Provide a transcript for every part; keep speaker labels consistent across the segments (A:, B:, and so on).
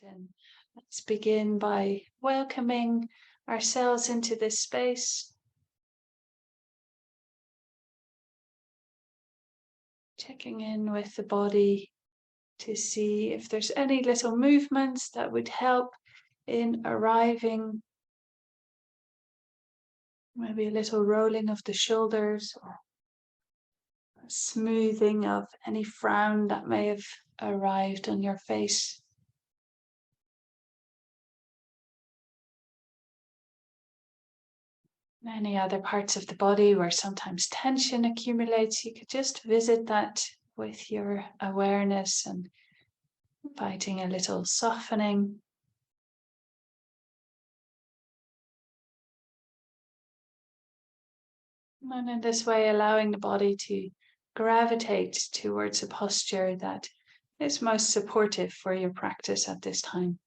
A: And let's begin by welcoming ourselves into this space. Checking in with the body to see if there's any little movements that would help in arriving. Maybe a little rolling of the shoulders or a smoothing of any frown that may have arrived on your face. Any other parts of the body where sometimes tension accumulates, you could just visit that with your awareness and inviting a little softening. And in this way, allowing the body to gravitate towards a posture that is most supportive for your practice at this time.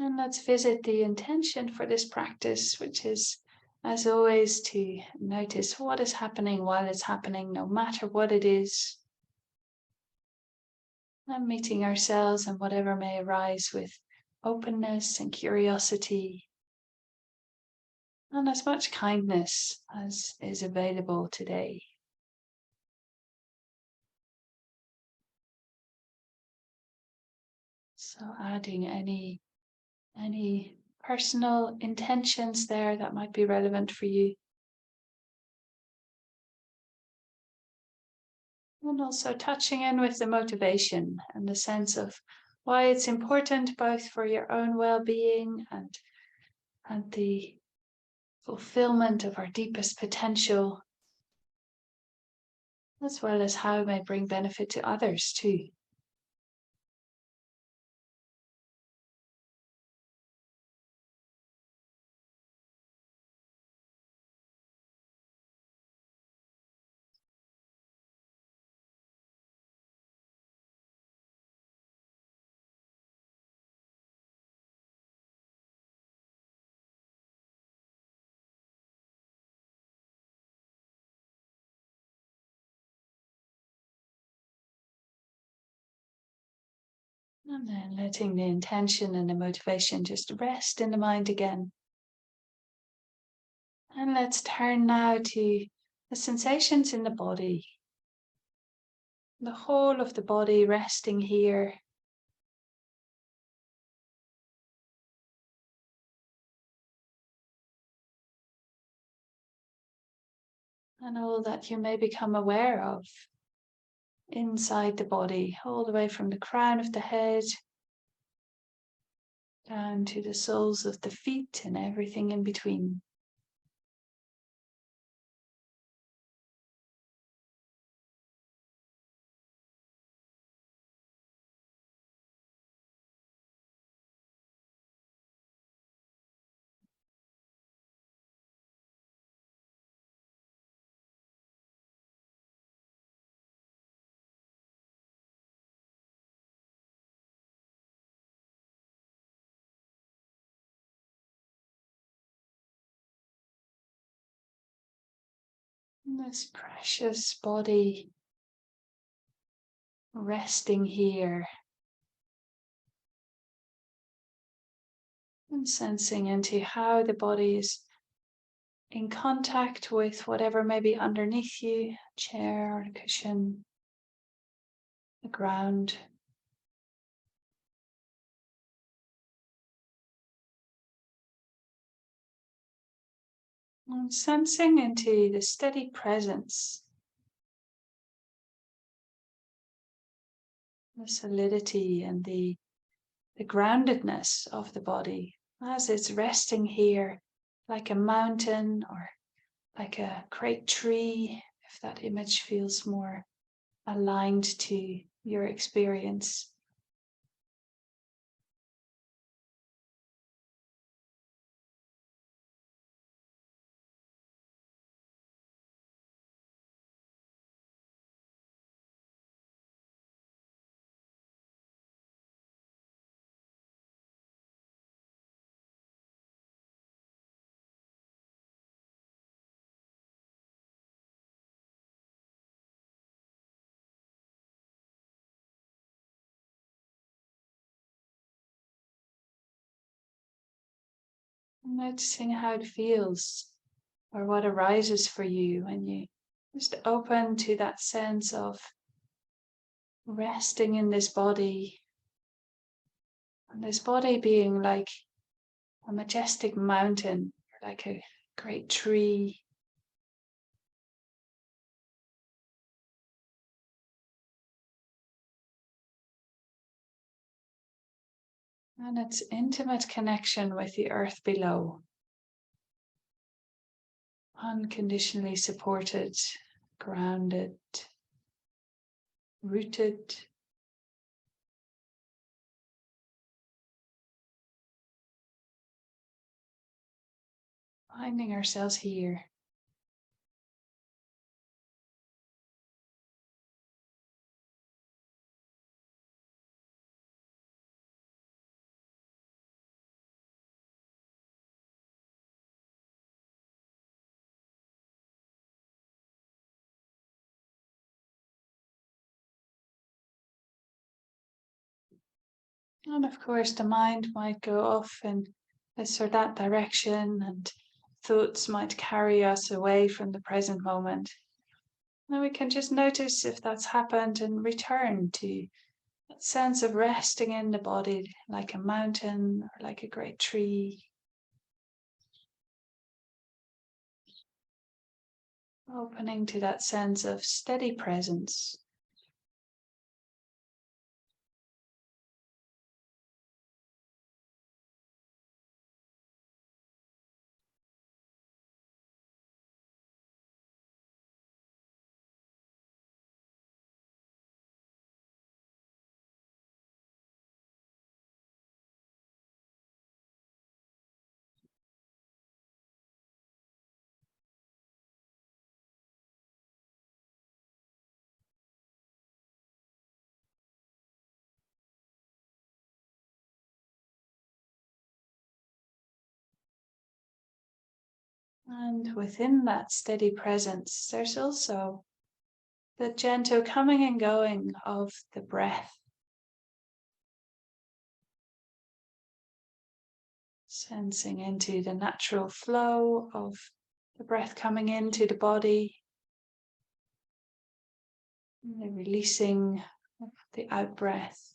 A: And let's visit the intention for this practice, which is, as always, to notice what is happening while it's happening, no matter what it is. And meeting ourselves and whatever may arise with openness and curiosity, and as much kindness as is available today. So adding any personal intentions there that might be relevant for you. And also touching in with the motivation and the sense of why it's important both for your own well-being and the fulfillment of our deepest potential, as well as how it may bring benefit to others too. And then letting the intention and the motivation just rest in the mind again. And let's turn now to the sensations in the body. The whole of the body resting here. And all that you may become aware of inside the body, all the way from the crown of the head down to the soles of the feet and everything in between. And this precious body resting here and sensing into how the body is in contact with whatever may be underneath you, a chair or a cushion, the ground. And sensing into the steady presence, the solidity and the groundedness of the body as it's resting here like a mountain or like a great tree, if that image feels more aligned to your experience. Noticing how it feels or what arises for you when you just open to that sense of resting in this body, and this body being like a majestic mountain, like a great tree. And its intimate connection with the earth below. Unconditionally supported, grounded, rooted. Finding ourselves here. And of course, the mind might go off in this or that direction, and thoughts might carry us away from the present moment. And we can just notice if that's happened and return to that sense of resting in the body like a mountain or like a great tree. Opening to that sense of steady presence. And within that steady presence, there's also the gentle coming and going of the breath. Sensing into the natural flow of the breath coming into the body, and the releasing of the out breath.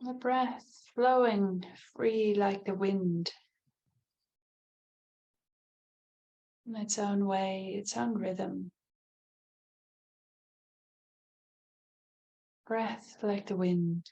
A: The breath flowing free like the wind, in its own way, its own rhythm. Breath like the wind.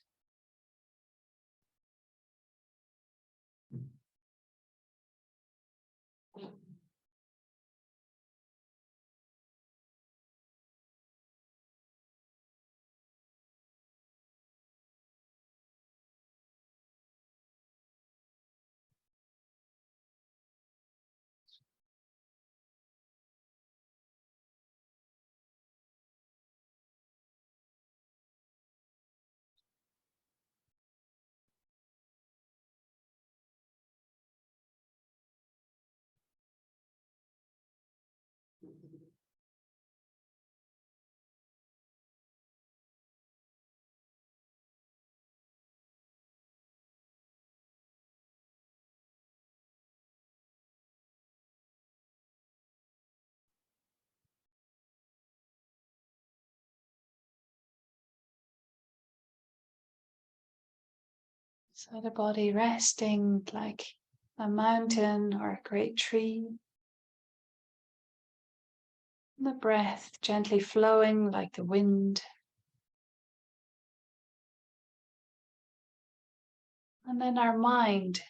A: So the body resting like a mountain or a great tree. The breath gently flowing like the wind. And then our mind,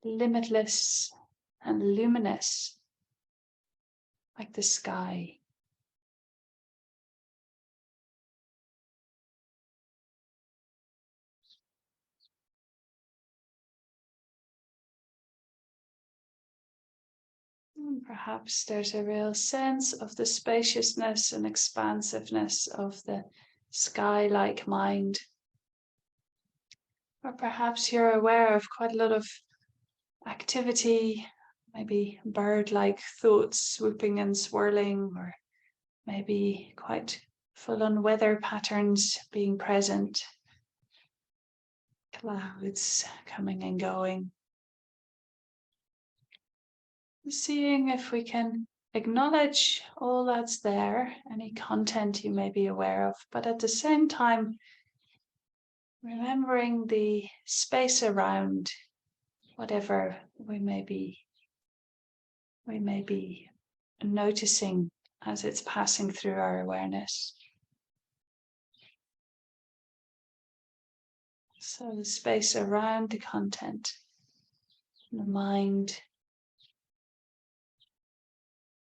A: limitless and luminous like the sky. And perhaps there's a real sense of the spaciousness and expansiveness of the sky-like mind. Or perhaps you're aware of quite a lot of activity, maybe bird-like thoughts swooping and swirling, or maybe quite full-on weather patterns being present. Clouds coming and going. Seeing if we can acknowledge all that's there, any content you may be aware of, but at the same time, remembering the space around whatever we may be noticing as it's passing through our awareness. So the space around the content, the mind,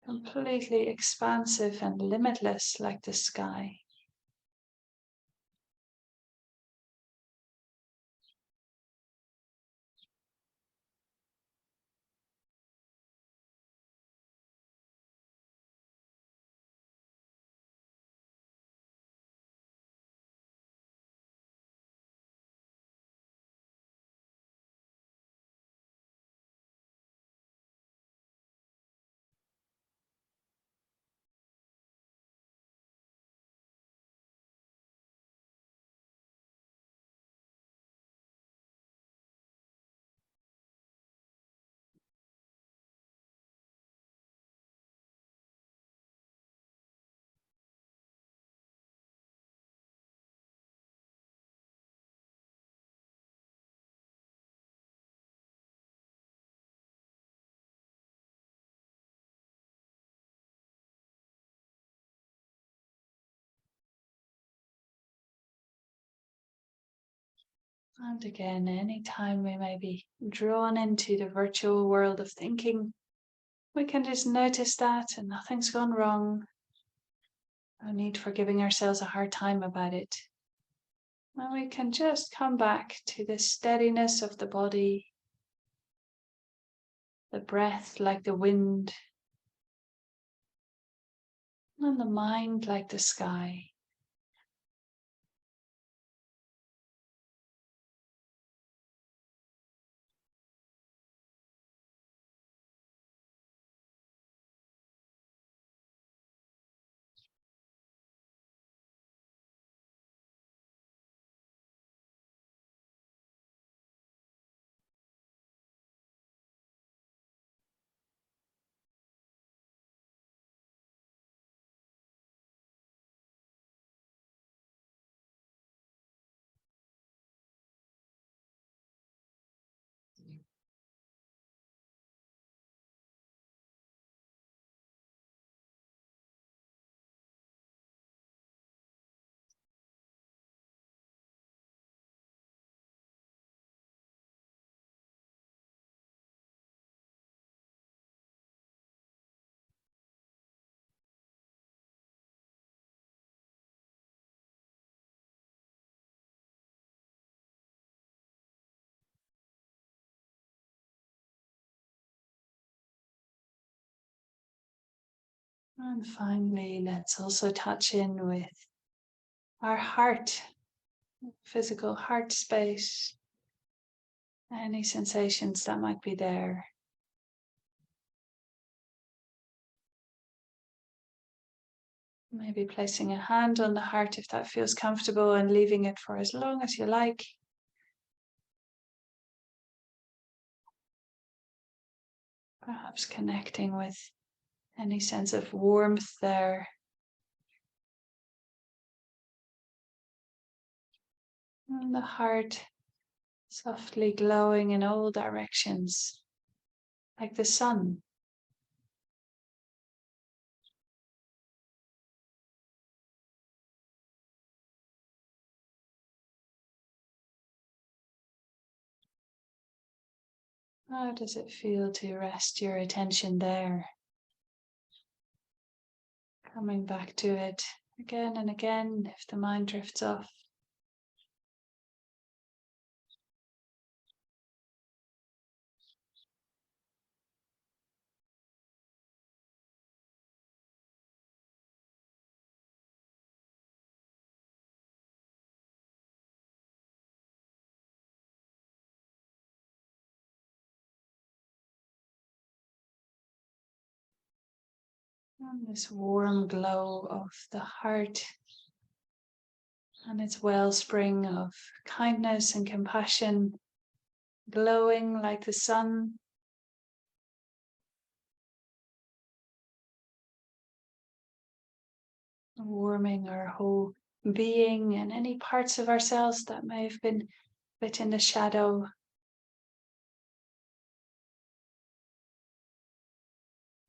A: completely expansive and limitless like the sky. And again, anytime we may be drawn into the virtual world of thinking, we can just notice that and nothing's gone wrong. No need for giving ourselves a hard time about it. And we can just come back to the steadiness of the body, the breath like the wind, and the mind like the sky. And finally, let's also touch in with our heart, physical heart space, any sensations that might be there. Maybe placing a hand on the heart if that feels comfortable and leaving it for as long as you like. Perhaps connecting with any sense of warmth there. And the heart softly glowing in all directions, like the sun. How does it feel to rest your attention there? Coming back to it again and again if the mind drifts off. And this warm glow of the heart and its wellspring of kindness and compassion, glowing like the sun, warming our whole being and any parts of ourselves that may have been a bit in the shadow.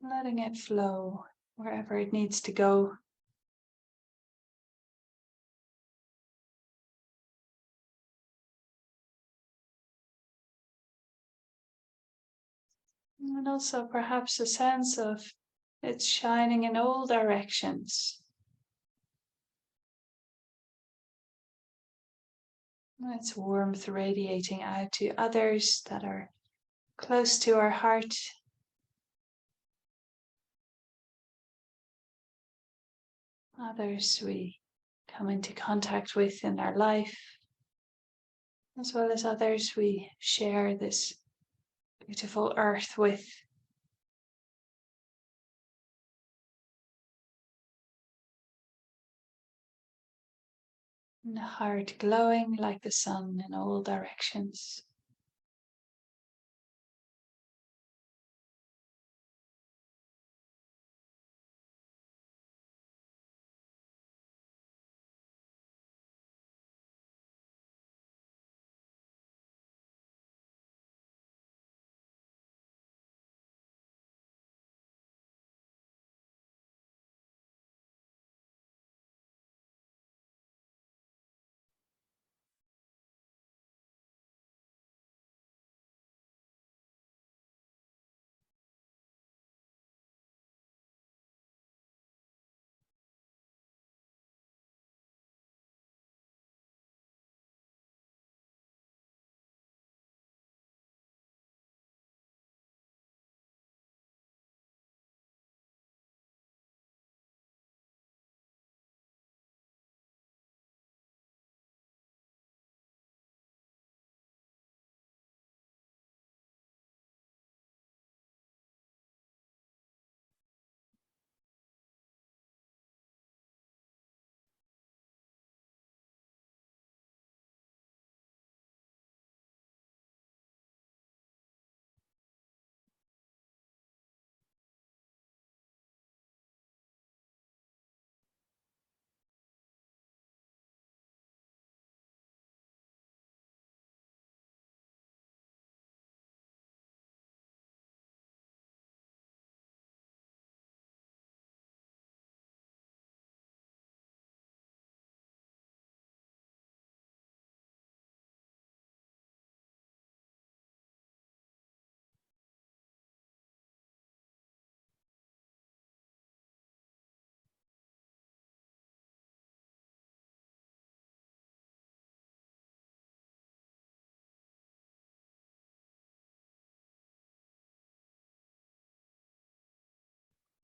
A: Letting it flow wherever it needs to go. And also perhaps a sense of it shining in all directions. Its warmth radiating out to others that are close to our heart. Others we come into contact with in our life, as well as others we share this beautiful earth with. And the heart glowing like the sun in all directions.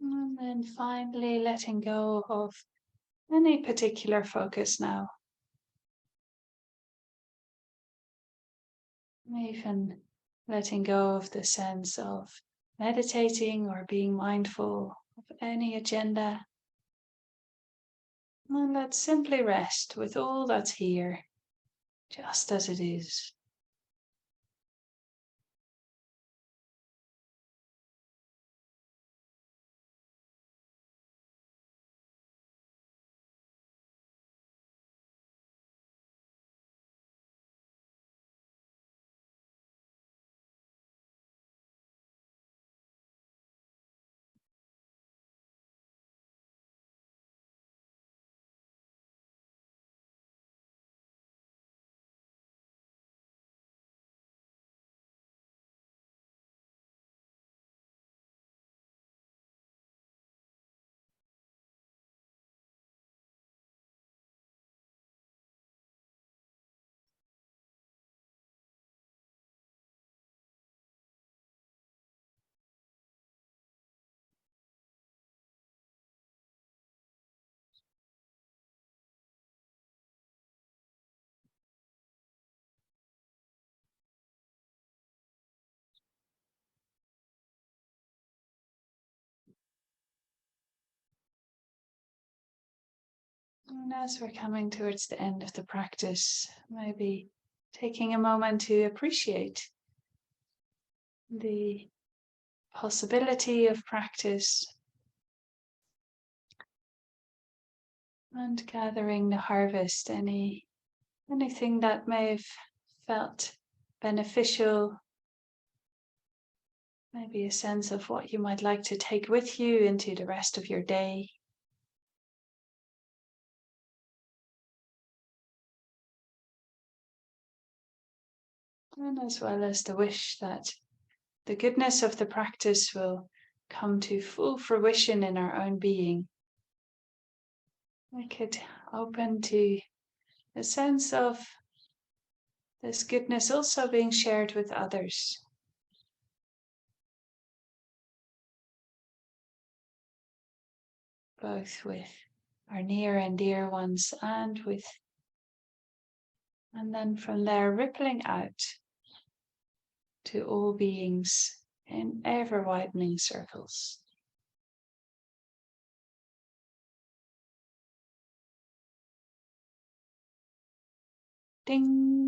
A: And then finally letting go of any particular focus now. Even letting go of the sense of meditating or being mindful of any agenda. And let's simply rest with all that's here, just as it is. And as we're coming towards the end of the practice, maybe taking a moment to appreciate the possibility of practice and gathering the harvest, anything that may have felt beneficial, maybe a sense of what you might like to take with you into the rest of your day. And as well as the wish that the goodness of the practice will come to full fruition in our own being. Make it open to a sense of this goodness also being shared with others. Both with our near and dear ones and then from there rippling out to all beings in ever widening circles. Ding.